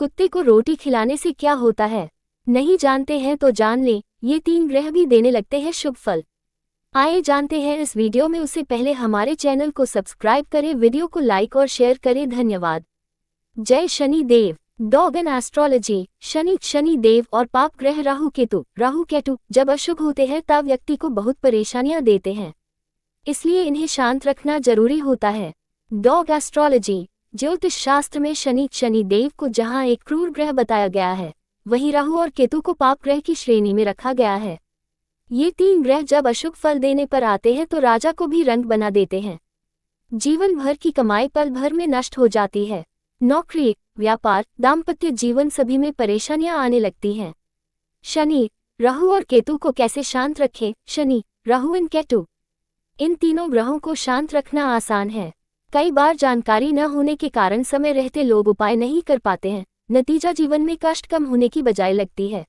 कुत्ते को रोटी खिलाने से क्या होता है? नहीं जानते हैं तो जान लें, ये 3 ग्रह भी देने लगते हैं शुभ फल। आइए जानते हैं इस वीडियो में। उससे पहले हमारे चैनल को सब्सक्राइब करें, वीडियो को लाइक और शेयर करें। धन्यवाद। जय Shani Dev. Dog and astrology. Shani Dev और पाप ग्रह राहु केतु जब अशुभ होते हैं तब व्यक्ति को बहुत परेशानियां देते हैं, इसलिए इन्हें शांत रखना जरूरी होता है। Dog astrology. ज्योतिष शास्त्र में शनि देव को जहां एक क्रूर ग्रह बताया गया है, वहीं राहु और केतु को पाप ग्रह की श्रेणी में रखा गया है। ये 3 ग्रह जब अशुभ फल देने पर आते हैं तो राजा को भी रंग बना देते हैं। जीवन भर की कमाई पल भर में नष्ट हो जाती है। नौकरी, व्यापार, दाम्पत्य जीवन सभी में परेशानियां आने लगती हैं। शनि, राहु और केतु को कैसे शांत रखें? शनि, राहु एंड केतु, इन तीनों ग्रहों को शांत रखना आसान है। कई बार जानकारी न होने के कारण समय रहते लोग उपाय नहीं कर पाते हैं। नतीजा जीवन में कष्ट कम होने की बजाय लगती है।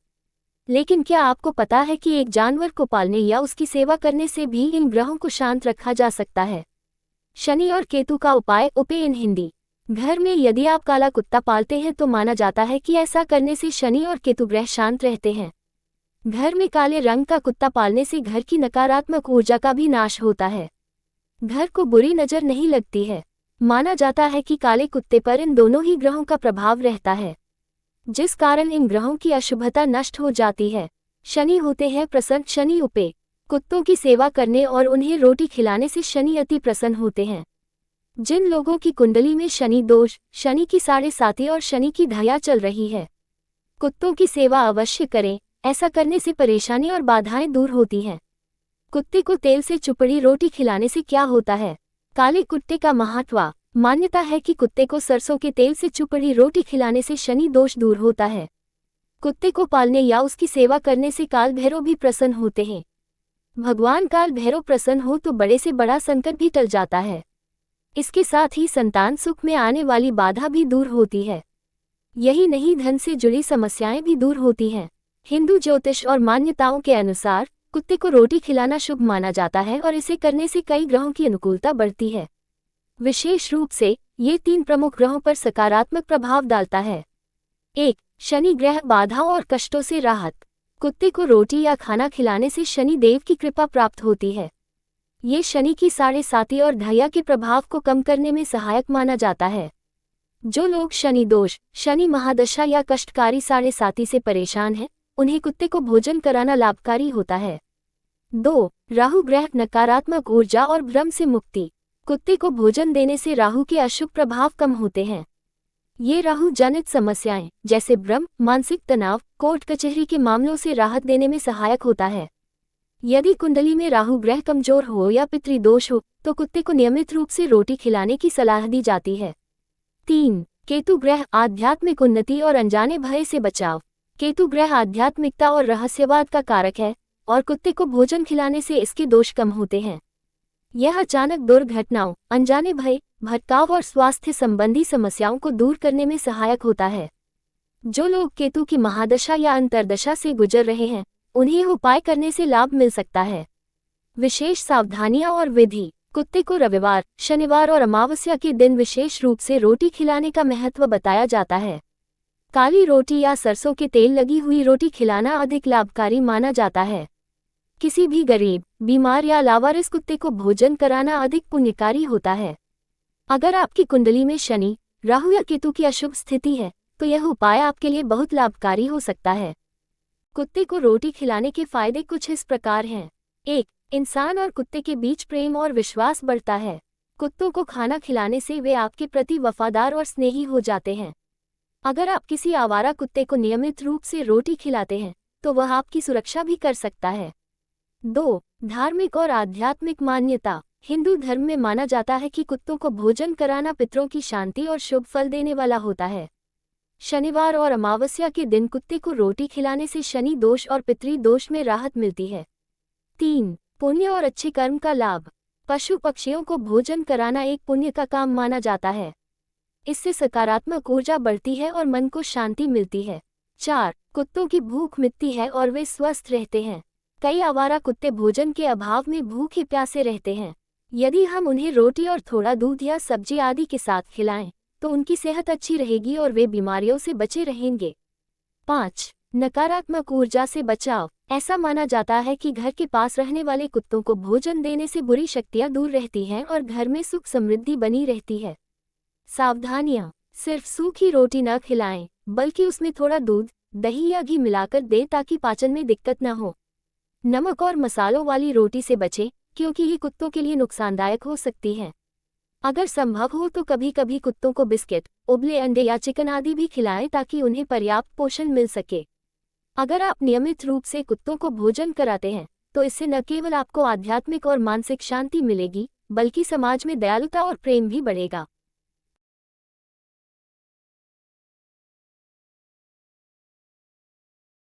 लेकिन क्या आपको पता है कि एक जानवर को पालने या उसकी सेवा करने से भी इन ग्रहों को शांत रखा जा सकता है? शनि और केतु का उपाय। उपाय इन हिंदी। घर में यदि आप काला कुत्ता पालते हैं तो माना जाता है कि ऐसा करने से शनि और केतु ग्रह शांत रहते हैं। घर में काले रंग का कुत्ता पालने से घर की नकारात्मक ऊर्जा का भी नाश होता है। घर को बुरी नजर नहीं लगती है। माना जाता है कि काले कुत्ते पर इन दोनों ही ग्रहों का प्रभाव रहता है, जिस कारण इन ग्रहों की अशुभता नष्ट हो जाती है। शनि होते हैं प्रसन्न। शनि उपाय। कुत्तों की सेवा करने और उन्हें रोटी खिलाने से शनि अति प्रसन्न होते हैं। जिन लोगों की कुंडली में शनि दोष, शनि की 7.5 और शनि की ढैया चल रही है, कुत्तों की सेवा अवश्य करें। ऐसा करने से परेशानी और बाधाएं दूर होती हैं। कुत्ते को तेल से चुपड़ी रोटी खिलाने से क्या होता है? काले कुत्ते का महत्व। मान्यता है कि कुत्ते को सरसों के तेल से चुपड़ी रोटी खिलाने से शनि दोष दूर होता है। कुत्ते को पालने या उसकी सेवा करने से काल भैरव भी प्रसन्न होते हैं। भगवान काल भैरव प्रसन्न हो तो बड़े से बड़ा संकट भी टल जाता है। इसके साथ ही संतान सुख में आने वाली बाधा भी दूर होती है। यही नहीं, धन से जुड़ी समस्याएं भी दूर होती हैं। हिंदू ज्योतिष और मान्यताओं के अनुसार कुत्ते को रोटी खिलाना शुभ माना जाता है और इसे करने से कई ग्रहों की अनुकूलता बढ़ती है। विशेष रूप से ये 3 प्रमुख ग्रहों पर सकारात्मक प्रभाव डालता है। 1. शनि ग्रह बाधाओं और कष्टों से राहत। कुत्ते को रोटी या खाना खिलाने से शनि देव की कृपा प्राप्त होती है। ये शनि की 7.5 और ढैया के प्रभाव को कम करने में सहायक माना जाता है। जो लोग शनि दोष, शनि महादशा या कष्टकारी 7.5 से परेशान हैं, उन्हें कुत्ते को भोजन कराना लाभकारी होता है। 2. राहु ग्रह नकारात्मक ऊर्जा और भ्रम से मुक्ति। कुत्ते को भोजन देने से राहु के अशुभ प्रभाव कम होते हैं। ये राहु जनित समस्याएं जैसे भ्रम, मानसिक तनाव, कोर्ट कचहरी के मामलों से राहत देने में सहायक होता है। यदि कुंडली में राहु ग्रह कमजोर हो या पितृदोष हो तो कुत्ते को नियमित रूप से रोटी खिलाने की सलाह दी जाती है। 3. केतु ग्रह आध्यात्मिक उन्नति और अनजाने भय से बचाव। केतु ग्रह आध्यात्मिकता और रहस्यवाद का कारक है और कुत्ते को भोजन खिलाने से इसके दोष कम होते हैं। यह अचानक दुर्घटनाओं, अनजाने भय, भटकाव और स्वास्थ्य संबंधी समस्याओं को दूर करने में सहायक होता है। जो लोग केतु की महादशा या अंतर्दशा से गुजर रहे हैं, उन्हें उपाय करने से लाभ मिल सकता है। विशेष सावधानियां और विधि। कुत्ते को रविवार, शनिवार और अमावस्या के दिन विशेष रूप से रोटी खिलाने का महत्व बताया जाता है। काली रोटी या सरसों के तेल लगी हुई रोटी खिलाना अधिक लाभकारी माना जाता है। किसी भी गरीब, बीमार या लावारिस कुत्ते को भोजन कराना अधिक पुण्यकारी होता है। अगर आपकी कुंडली में शनि, राहु या केतु की अशुभ स्थिति है तो यह उपाय आपके लिए बहुत लाभकारी हो सकता है। कुत्ते को रोटी खिलाने के फायदे कुछ इस प्रकार हैं। 1. इंसान और कुत्ते के बीच प्रेम और विश्वास बढ़ता है। कुत्तों को खाना खिलाने से वे आपके प्रति वफादार और स्नेही हो जाते हैं। अगर आप किसी आवारा कुत्ते को नियमित रूप से रोटी खिलाते हैं तो वह आपकी सुरक्षा भी कर सकता है। 2. धार्मिक और आध्यात्मिक मान्यता। हिंदू धर्म में माना जाता है कि कुत्तों को भोजन कराना पितरों की शांति और शुभ फल देने वाला होता है। शनिवार और अमावस्या के दिन कुत्ते को रोटी खिलाने से शनि दोष और पितृ दोष में राहत मिलती है। 3. पुण्य और अच्छे कर्म का लाभ। पशु पक्षियों को भोजन कराना एक पुण्य का काम माना जाता है। इससे सकारात्मक ऊर्जा बढ़ती है और मन को शांति मिलती है। 4. कुत्तों की भूख मिटती है और वे स्वस्थ रहते हैं। कई आवारा कुत्ते भोजन के अभाव में भूखे प्यासे रहते हैं। यदि हम उन्हें रोटी और थोड़ा दूध या सब्जी आदि के साथ खिलाएं तो उनकी सेहत अच्छी रहेगी और वे बीमारियों से बचे रहेंगे। 5. नकारात्मक ऊर्जा से बचाव। ऐसा माना जाता है कि घर के पास रहने वाले कुत्तों को भोजन देने से बुरी शक्तियां दूर रहती हैं और घर में सुख समृद्धि बनी रहती है। सावधानियां। सिर्फ सूखी रोटी न खिलाएं, बल्कि उसमें थोड़ा दूध, दही या घी मिलाकर दें ताकि पाचन में दिक्कत न हो। नमक और मसालों वाली रोटी से बचें, क्योंकि ये कुत्तों के लिए नुकसानदायक हो सकती है। अगर संभव हो तो कभी कभी कुत्तों को बिस्किट, उबले अंडे या चिकन आदि भी खिलाएं ताकि उन्हें पर्याप्त पोषण मिल सके। अगर आप नियमित रूप से कुत्तों को भोजन कराते हैं, तो इससे न केवल आपको आध्यात्मिक और मानसिक शांति मिलेगी, बल्कि समाज में दयालुता और प्रेम भी बढ़ेगा।